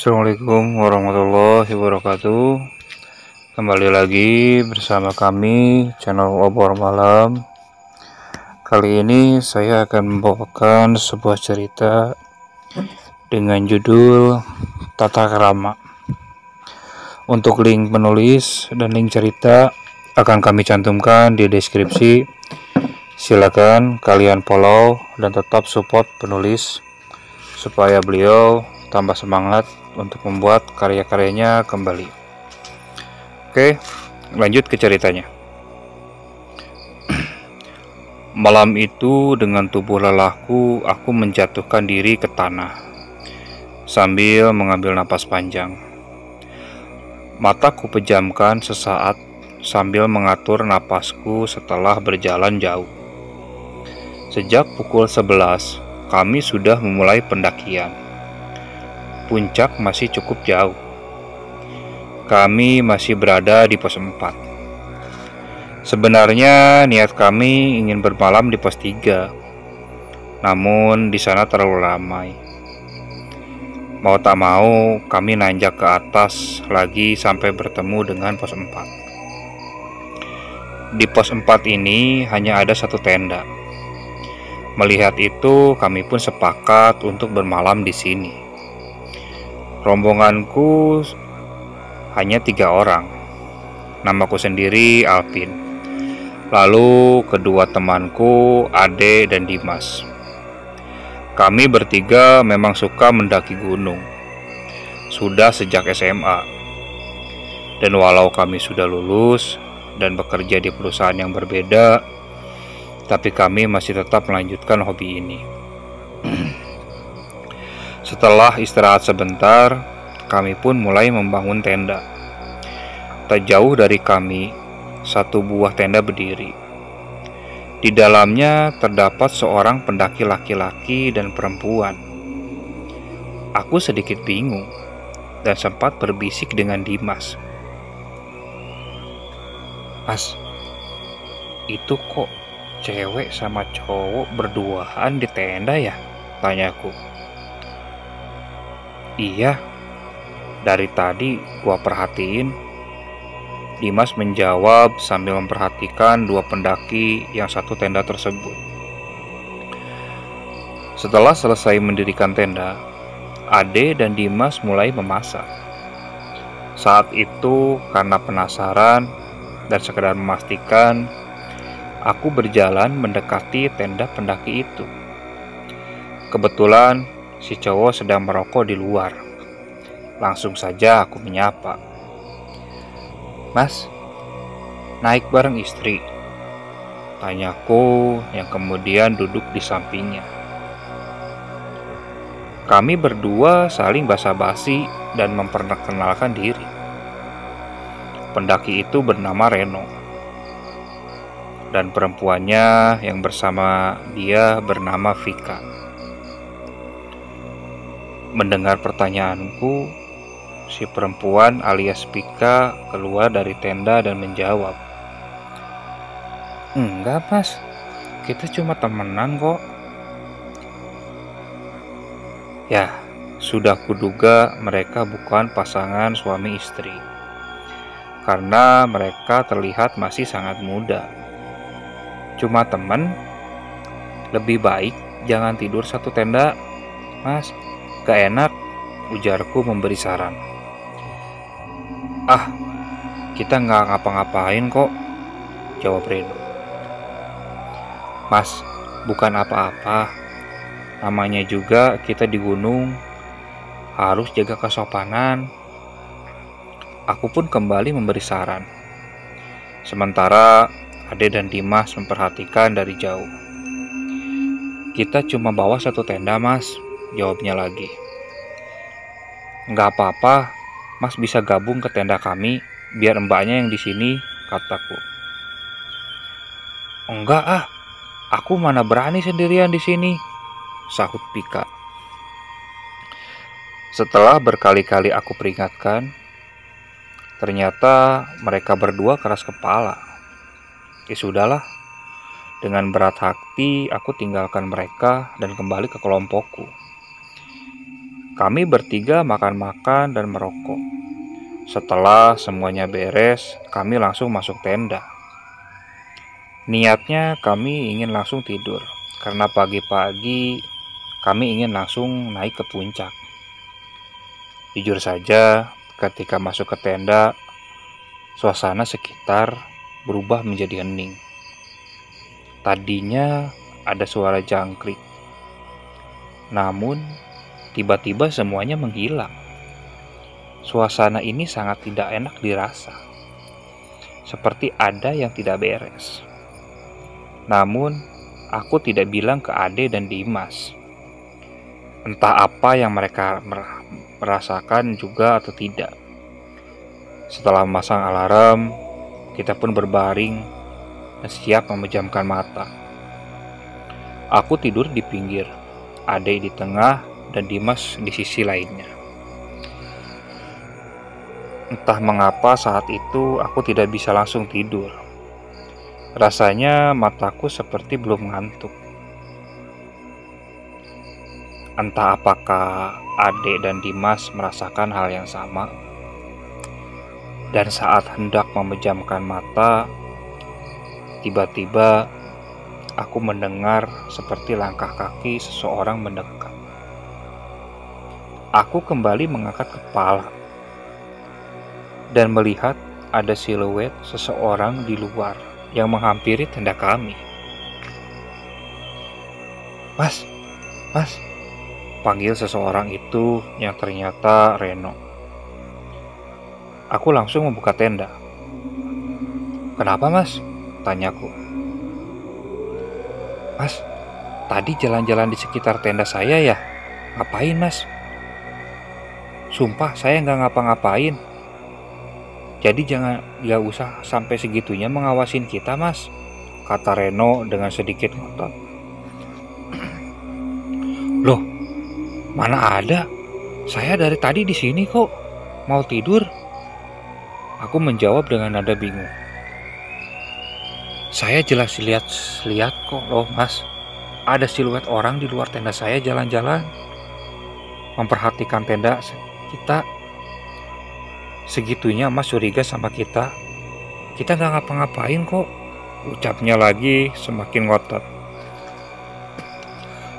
Assalamualaikum warahmatullahi wabarakatuh. Kembali lagi bersama kami channel Obor Malam. Kali ini saya akan membawakan sebuah cerita dengan judul Tata Krama. Untuk link penulis dan link cerita akan kami cantumkan di deskripsi. Silakan kalian follow dan tetap support penulis supaya beliau tambah semangat untuk membuat karya-karyanya kembali. Oke, lanjut ke ceritanya. Malam itu dengan tubuh lelahku, aku menjatuhkan diri ke tanah sambil mengambil napas panjang. Mataku pejamkan sesaat sambil mengatur napasku setelah berjalan jauh. Sejak pukul 11, kami sudah memulai pendakian. Puncak masih cukup jauh. Kami masih berada di pos 4. Sebenarnya niat kami ingin bermalam di pos 3. Namun di sana terlalu ramai. Mau tak mau kami nanjak ke atas lagi sampai bertemu dengan pos 4. Di pos 4 ini hanya ada satu tenda. Melihat itu, kami pun sepakat untuk bermalam di sini. Rombonganku hanya 3 orang. Namaku sendiri Alvin. Lalu kedua temanku Ade dan Dimas. Kami bertiga memang suka mendaki gunung. Sudah sejak SMA. Dan walau kami sudah lulus dan bekerja di perusahaan yang berbeda, tapi kami masih tetap melanjutkan hobi ini. Setelah istirahat sebentar, kami pun mulai membangun tenda. Tak jauh dari kami, satu buah tenda berdiri. Di dalamnya terdapat seorang pendaki laki-laki dan perempuan. Aku sedikit bingung dan sempat berbisik dengan Dimas. "Mas, itu kok cewek sama cowok berduaan di tenda ya?" tanyaku. "Iya, dari tadi gua perhatiin," Dimas menjawab sambil memperhatikan dua pendaki yang satu tenda tersebut. Setelah selesai mendirikan tenda, Ade dan Dimas mulai memasak. Saat itu karena penasaran dan sekedar memastikan, aku berjalan mendekati tenda pendaki itu. Kebetulan si cowok sedang merokok di luar. Langsung saja aku menyapa. "Mas, naik bareng istri?" tanyaku yang kemudian duduk di sampingnya. Kami berdua saling basa-basi dan memperkenalkan diri. Pendaki itu bernama Reno. Dan perempuannya yang bersama dia bernama Vika. Mendengar pertanyaanku, si perempuan alias Vika keluar dari tenda dan menjawab, "Enggak mas, kita cuma temenan kok." Ya, sudah kuduga mereka bukan pasangan suami istri, karena mereka terlihat masih sangat muda. "Cuma temen, lebih baik jangan tidur satu tenda, mas. Gak enak," ujarku memberi saran. "Ah, kita gak ngapa-ngapain kok," jawab Reno. "Mas, bukan apa-apa. Namanya juga kita di gunung, harus jaga kesopanan." Aku pun kembali memberi saran. Sementara Ade dan Dimas memperhatikan dari jauh. "Kita cuma bawa satu tenda mas," jawabnya lagi. "Nggak apa-apa, mas bisa gabung ke tenda kami, biar mbaknya yang di sini," kataku. "Enggak ah, aku mana berani sendirian di sini," sahut Pika. Setelah berkali-kali aku peringatkan, ternyata mereka berdua keras kepala. Ya sudahlah, dengan berat hati aku tinggalkan mereka dan kembali ke kelompokku. Kami bertiga makan-makan dan merokok. Setelah semuanya beres, kami langsung masuk tenda. Niatnya kami ingin langsung tidur, karena pagi-pagi kami ingin langsung naik ke puncak. Jujur saja, ketika masuk ke tenda, suasana sekitar berubah menjadi hening. Tadinya ada suara jangkrik, namun tiba-tiba semuanya menghilang. Suasana ini sangat tidak enak dirasa, seperti ada yang tidak beres. Namun, aku tidak bilang ke Ade dan Dimas. Entah apa yang mereka merasakan juga atau tidak. Setelah memasang alarm, kita pun berbaring dan siap memejamkan mata. Aku tidur di pinggir, Ade di tengah, dan Dimas di sisi lainnya. Entah mengapa saat itu aku tidak bisa langsung tidur. Rasanya mataku seperti belum ngantuk. Entah apakah Ade dan Dimas merasakan hal yang sama. Dan saat hendak memejamkan mata, tiba-tiba aku mendengar seperti langkah kaki seseorang mendekat. Aku kembali mengangkat kepala dan melihat ada siluet seseorang di luar yang menghampiri tenda kami. Mas, mas, panggil seseorang itu yang ternyata Reno. Aku langsung membuka tenda. Kenapa mas? Tanyaku. Mas, tadi jalan-jalan di sekitar tenda saya ya? Ngapain mas? Sumpah saya nggak ngapa-ngapain. Jadi gak usah sampai segitunya mengawasin kita mas, kata Reno dengan sedikit ngotot. Loh, mana ada? Saya dari tadi di sini kok. Mau tidur? Aku menjawab dengan nada bingung. Saya jelas lihat kok loh mas. Ada siluet orang di luar tenda saya jalan-jalan, memperhatikan tenda kita. Segitunya mas curiga sama kita. Kita gak ngapa-ngapain kok, ucapnya lagi semakin ngotot.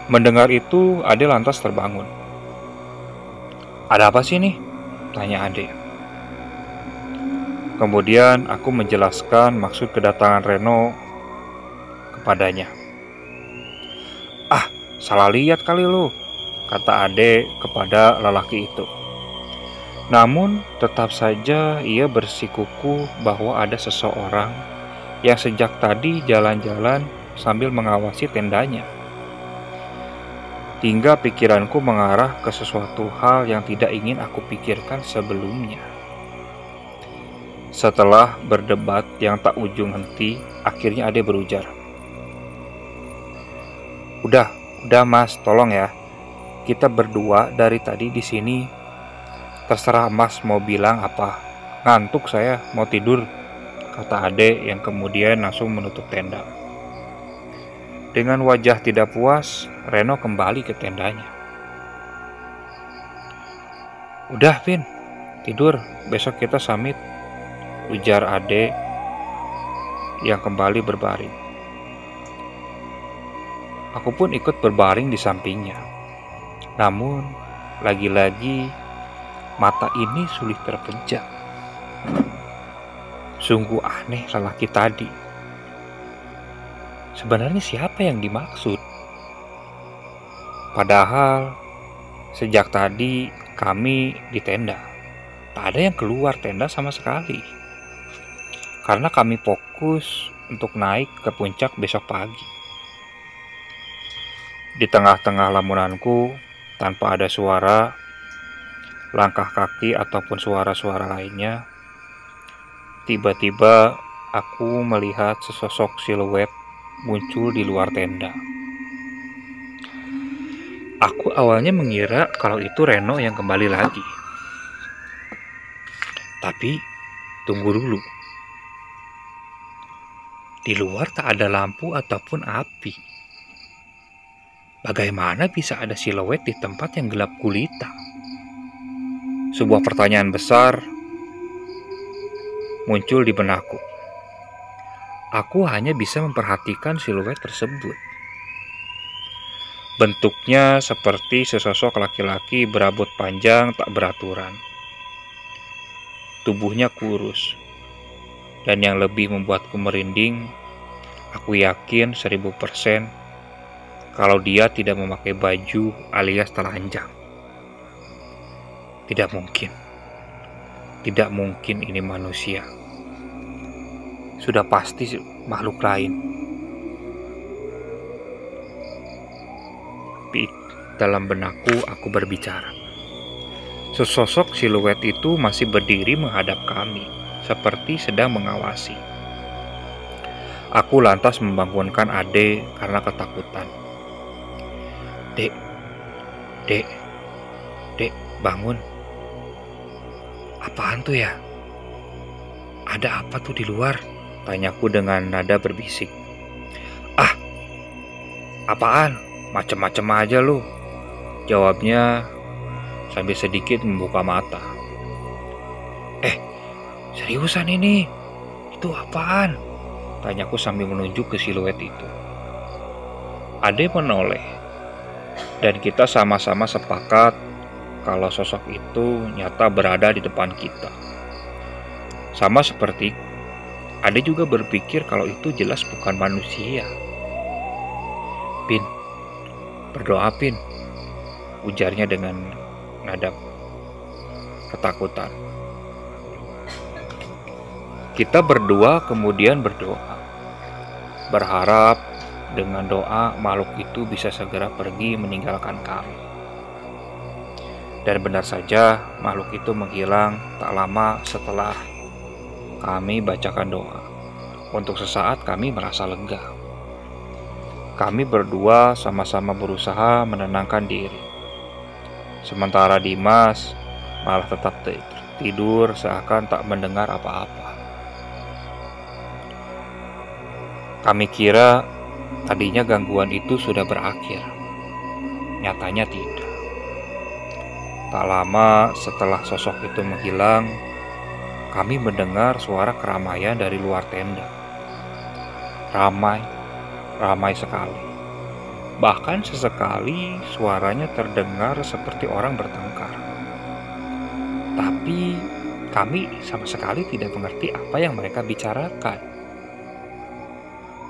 Mendengar itu, Ade lantas terbangun. Ada apa sih nih? Tanya Ade. Kemudian aku menjelaskan maksud kedatangan Reno kepadanya. Ah, salah lihat kali lu, kata Ade kepada lelaki itu. Namun tetap saja ia bersikukuh bahwa ada seseorang yang sejak tadi jalan-jalan sambil mengawasi tendanya. Hingga pikiranku mengarah ke sesuatu hal yang tidak ingin aku pikirkan sebelumnya. Setelah berdebat yang tak ujung henti, akhirnya Ade berujar. Udah mas, tolong ya. Kita berdua dari tadi di sini. Terserah mas mau bilang apa. Ngantuk saya, mau tidur, kata Ade yang kemudian langsung menutup tenda. Dengan wajah tidak puas, Reno kembali ke tendanya. Udah Vin, tidur, besok kita summit, ujar Ade yang kembali berbaring. Aku pun ikut berbaring di sampingnya. Namun, lagi-lagi mata ini sulit terpejam. Sungguh aneh lelaki tadi. Sebenarnya siapa yang dimaksud? Padahal sejak tadi kami di tenda. Tak ada yang keluar tenda sama sekali. Karena kami fokus untuk naik ke puncak besok pagi. Di tengah-tengah lamunanku, tanpa ada suara, langkah kaki ataupun suara-suara lainnya, tiba-tiba aku melihat sesosok siluet muncul di luar tenda. Aku awalnya mengira kalau itu Reno yang kembali lagi. Tapi tunggu dulu. Di luar tak ada lampu ataupun api. Bagaimana bisa ada siluet di tempat yang gelap gulita? Sebuah pertanyaan besar muncul di benakku. Aku hanya bisa memperhatikan siluet tersebut. Bentuknya seperti sesosok laki-laki berambut panjang tak beraturan. Tubuhnya kurus. Dan yang lebih membuatku merinding, aku yakin 1000% kalau dia tidak memakai baju alias telanjang. Tidak mungkin. Tidak mungkin ini manusia. Sudah pasti makhluk lain. Tapi dalam benakku aku berbicara. Sesosok siluet itu masih berdiri menghadap kami, seperti sedang mengawasi. Aku lantas membangunkan Ade karena ketakutan. Dek, dek, dek, bangun. Apaan tuh ya? Ada apa tuh di luar? Tanyaku dengan nada berbisik. Ah, apaan? Macem-macem aja lu. Jawabnya sambil sedikit membuka mata. Seriusan ini? Itu apaan? Tanyaku sambil menunjuk ke siluet itu. Ade menoleh, dan kita sama-sama sepakat kalau sosok itu nyata berada di depan kita. Sama seperti Ade juga berpikir kalau itu jelas bukan manusia. Pin, berdoa Pin, ujarnya dengan nada ketakutan. Kita berdua kemudian berdoa, berharap dengan doa makhluk itu bisa segera pergi meninggalkan kami. Dan benar saja makhluk itu menghilang tak lama setelah kami bacakan doa. Untuk sesaat kami merasa lega. Kami berdua sama-sama berusaha menenangkan diri. Sementara Dimas malah tetap tidur seakan tak mendengar apa-apa. Kami kira tadinya gangguan itu sudah berakhir. Nyatanya tidak. Tak lama setelah sosok itu menghilang, kami mendengar suara keramaian dari luar tenda. Ramai sekali. Bahkan sesekali suaranya terdengar seperti orang bertengkar. Tapi kami sama sekali tidak mengerti apa yang mereka bicarakan.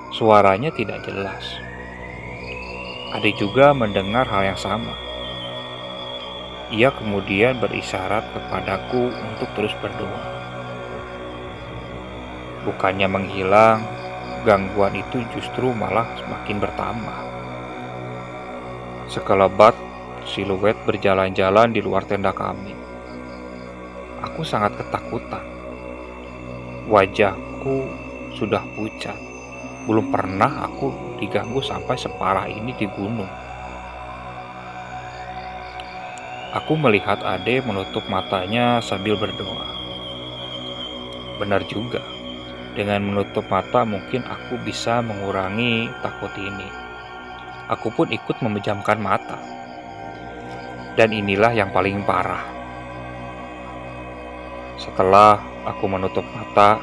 Suaranya tidak jelas. Ade juga mendengar hal yang sama. Ia kemudian berisyarat kepadaku untuk terus berdoa. Bukannya menghilang, gangguan itu justru malah semakin bertambah. Sekelebat siluet berjalan-jalan di luar tenda kami. Aku sangat ketakutan. Wajahku sudah pucat. Belum pernah aku diganggu sampai separah ini di gunung. Aku melihat Ade menutup matanya sambil berdoa. Benar juga. Dengan menutup mata mungkin aku bisa mengurangi takut ini. Aku pun ikut memejamkan mata. Dan inilah yang paling parah. Setelah aku menutup mata,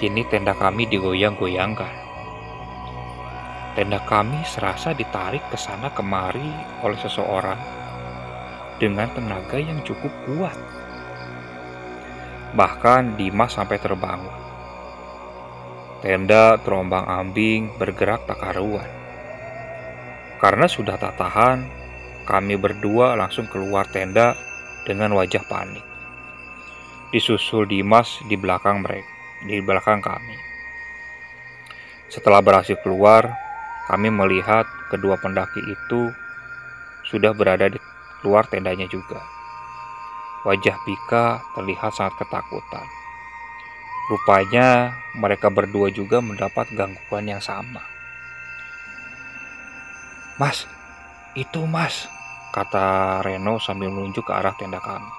kini tenda kami digoyang-goyangkan. Tenda kami serasa ditarik ke sana kemari oleh seseorang dengan tenaga yang cukup kuat. Bahkan Dimas sampai terbangun. Tenda terombang-ambing bergerak tak karuan. Karena sudah tak tahan, kami berdua langsung keluar tenda dengan wajah panik. Disusul Dimas di belakang kami. Setelah berhasil keluar, kami melihat kedua pendaki itu sudah berada di luar tendanya juga. Wajah Pika terlihat sangat ketakutan. Rupanya mereka berdua juga mendapat gangguan yang sama. Mas, itu mas, kata Reno sambil menunjuk ke arah tenda kami.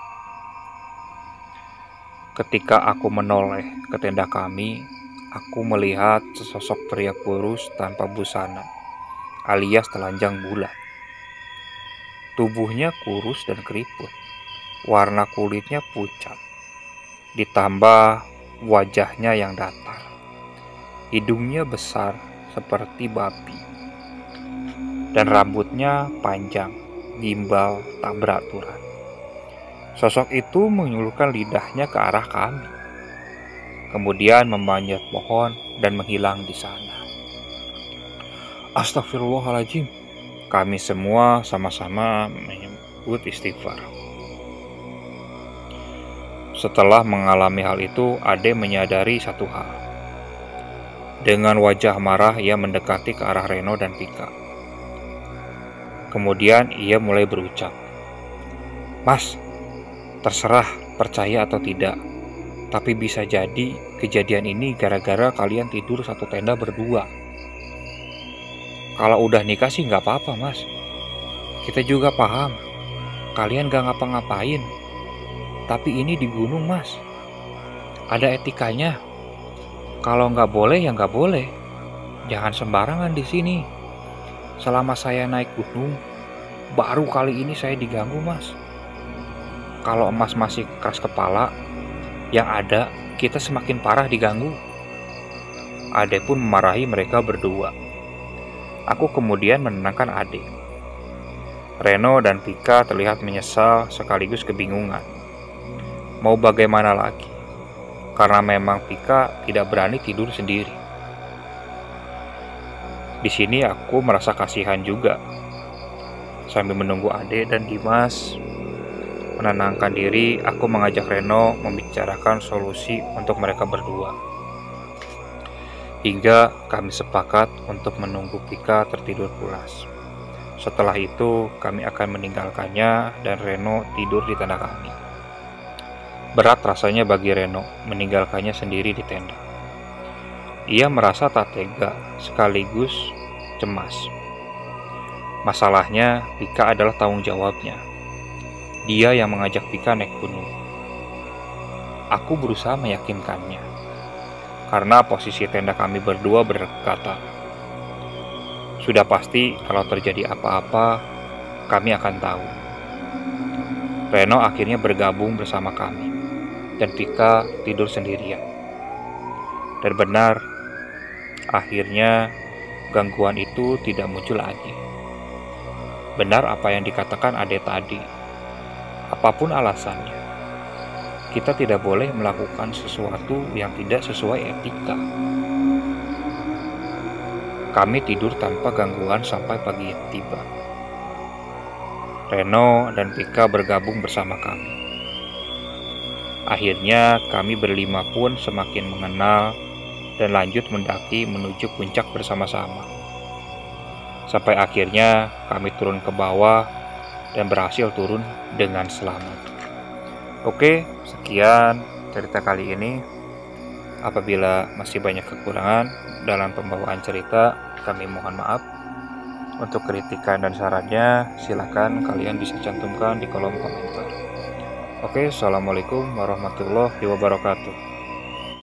Ketika aku menoleh ke tenda kami, aku melihat sesosok pria kurus tanpa busana, alias telanjang bulat. Tubuhnya kurus dan keriput. warna kulitnya pucat, ditambah wajahnya yang datar. Hidungnya besar seperti babi, dan rambutnya panjang, gimbal, tak beraturan. Sosok itu menyulurkan lidahnya ke arah kami, kemudian memanjat pohon dan menghilang di sana. Astagfirullahaladzim, kami semua sama-sama menyebut istighfar. Setelah mengalami hal itu, Ade menyadari satu hal. Dengan wajah marah, ia mendekati ke arah Reno dan Pika. Kemudian ia mulai berucap, "Mas, terserah percaya atau tidak, tapi bisa jadi kejadian ini gara-gara kalian tidur satu tenda berdua. Kalau udah nikah sih nggak apa-apa, Mas. Kita juga paham, kalian gak ngapa-ngapain. Tapi ini di gunung, Mas. Ada etikanya. Kalau nggak boleh ya nggak boleh. Jangan sembarangan di sini. Selama saya naik gunung, baru kali ini saya diganggu, Mas. Kalau Mas masih keras kepala, yang ada kita semakin parah diganggu." Ade pun memarahi mereka berdua. Aku kemudian menenangkan Ade. Reno dan Pika terlihat menyesal sekaligus kebingungan. Mau bagaimana lagi? Karena memang Pika tidak berani tidur sendiri. Di sini aku merasa kasihan juga. Sambil menunggu Ade dan Dimas menenangkan diri, aku mengajak Reno membicarakan solusi untuk mereka berdua. Hingga kami sepakat untuk menunggu Pika tertidur pulas. Setelah itu, kami akan meninggalkannya dan Reno tidur di tenda kami. Berat rasanya bagi Reno meninggalkannya sendiri di tenda. Ia merasa tak tega sekaligus cemas. Masalahnya, Pika adalah tanggung jawabnya. Dia yang mengajak Pika naik gunung. Aku berusaha meyakinkannya, karena posisi tenda kami berdua berdekatan. Sudah pasti kalau terjadi apa-apa, kami akan tahu. Reno akhirnya bergabung bersama kami, dan Pika tidur sendirian. Dan benar, akhirnya gangguan itu tidak muncul lagi. Benar apa yang dikatakan Ade tadi. Apapun alasannya, kita tidak boleh melakukan sesuatu yang tidak sesuai etika. Kami tidur tanpa gangguan sampai pagi tiba. Reno dan Pika bergabung bersama kami. Akhirnya kami berlima pun semakin mengenal dan lanjut mendaki menuju puncak bersama-sama. Sampai akhirnya kami turun ke bawah dan berhasil turun dengan selamat. Oke, sekian cerita kali ini. Apabila masih banyak kekurangan dalam pembawaan cerita, kami mohon maaf. Untuk kritikan dan sarannya, silakan kalian bisa cantumkan di kolom komentar. Oke, assalamualaikum warahmatullahi wabarakatuh.